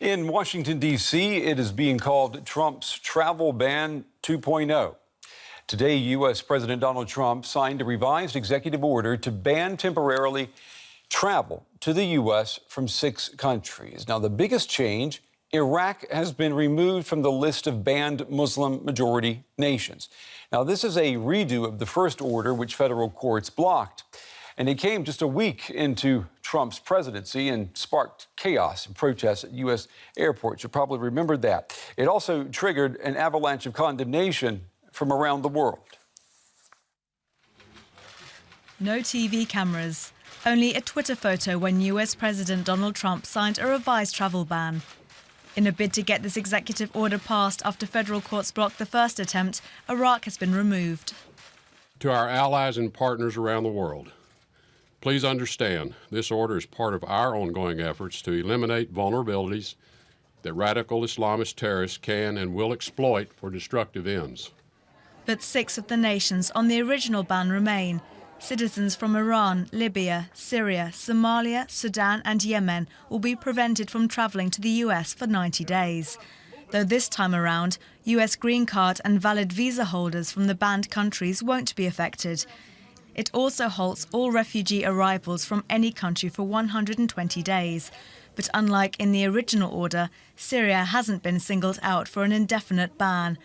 In Washington, D.C., it is being called Trump's travel ban 2.0. Today, U.S. President Donald Trump signed a revised executive order to ban temporarily travel to the U.S. from 6 countries. Now, the biggest change, Iraq has been removed from the list of banned Muslim-majority nations. Now, this is a redo of the first order, which federal courts blocked. And it came just a week into Trump's presidency and sparked chaos and protests at U.S. airports. You probably remembered that. It also triggered an avalanche of condemnation from around the world. No TV cameras, only a Twitter photo when U.S. President Donald Trump signed a revised travel ban. In a bid to get this executive order passed after federal courts blocked the first attempt, Iraq has been removed. To our allies and partners around the world, please understand this order is part of our ongoing efforts to eliminate vulnerabilities that radical Islamist terrorists can and will exploit for destructive ends. But 6 of the nations on the original ban remain. Citizens from Iran, Libya, Syria, Somalia, Sudan and Yemen will be prevented from travelling to the US for 90 days. Though this time around, US green card and valid visa holders from the banned countries won't be affected. It also halts all refugee arrivals from any country for 120 days. But unlike in the original order, Syria hasn't been singled out for an indefinite ban.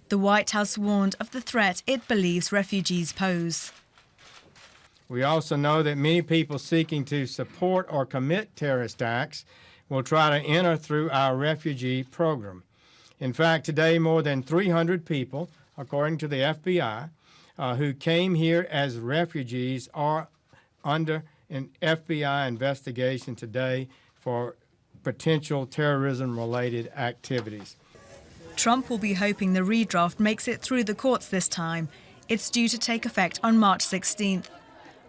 The White House warned of the threat it believes refugees pose. We also know that many people seeking to support or commit terrorist acts will try to enter through our refugee program. In fact, today more than 300 people, according to the FBI, who came here as refugees are under an FBI investigation today for potential terrorism-related activities. Trump will be hoping the redraft makes it through the courts this time. It's due to take effect on March 16th.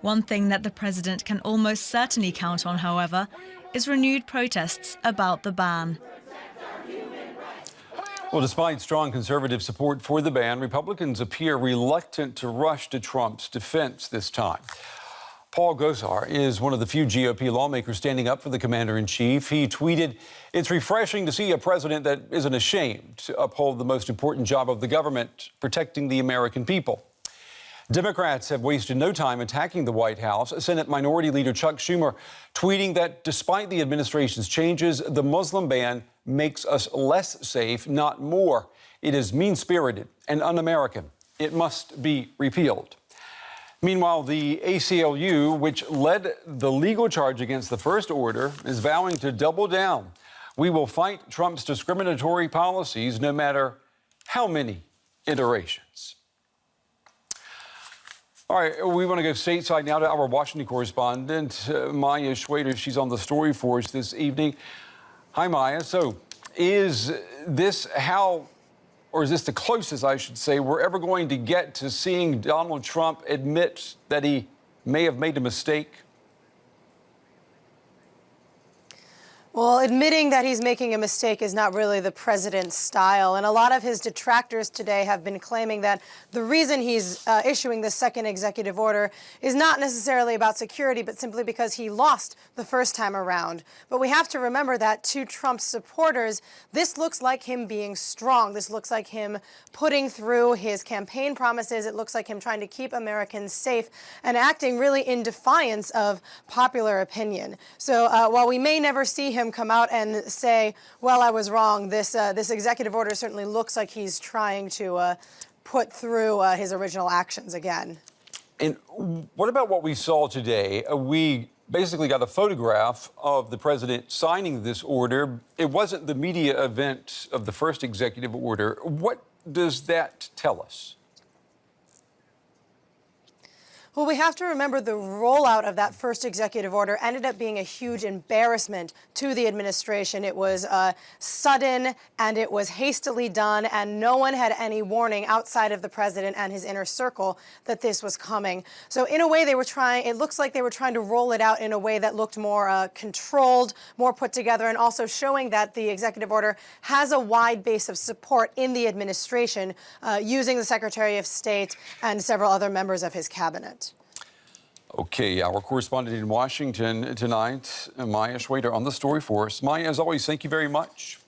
One thing that the president can almost certainly count on, however, is renewed protests about the ban. Well, despite strong conservative support for the ban, Republicans appear reluctant to rush to Trump's defense this time. Paul Gosar is one of the few GOP lawmakers standing up for the commander-in-chief. He tweeted, "It's refreshing to see a president that isn't ashamed to uphold the most important job of the government, protecting the American people." Democrats have wasted no time attacking the White House. Senate Minority Leader Chuck Schumer tweeting that despite the administration's changes, the Muslim ban makes us less safe, not more. It is mean-spirited and un-American. It must be repealed. Meanwhile, the ACLU, which led the legal charge against the first order, is vowing to double down. "We will fight Trump's discriminatory policies no matter how many iterations." All right, we want to go stateside now to our Washington correspondent, Maya Schwader. She's on the story for us this evening. Hi, Maya. So is this or is this the closest, I should say, we're ever going to get to seeing Donald Trump admit that he may have made a mistake? Well, admitting that he's making a mistake is not really the president's style. And a lot of his detractors today have been claiming that the reason he's issuing this second executive order is not necessarily about security, but simply because he lost the first time around. But we have to remember that to Trump's supporters, this looks like him being strong. This looks like him putting through his campaign promises. It looks like him trying to keep Americans safe and acting really in defiance of popular opinion. So while we may never see him come out and say, well, I was wrong, this executive order certainly looks like he's trying to put through his original actions again. And what about what we saw today? We basically got a photograph of the president signing this order. It wasn't the media event of the first executive order. What does that tell us? Well, we have to remember the rollout of that first executive order ended up being a huge embarrassment to the administration. It was sudden and it was hastily done, and no one had any warning outside of the president and his inner circle that this was coming. So in a way, it looks like they were trying to roll it out in a way that looked more controlled, more put together, and also showing that the executive order has a wide base of support in the administration, using the Secretary of State and several other members of his cabinet. Okay, our correspondent in Washington tonight, Maya Schwader, on the story for us. Maya, as always, thank you very much.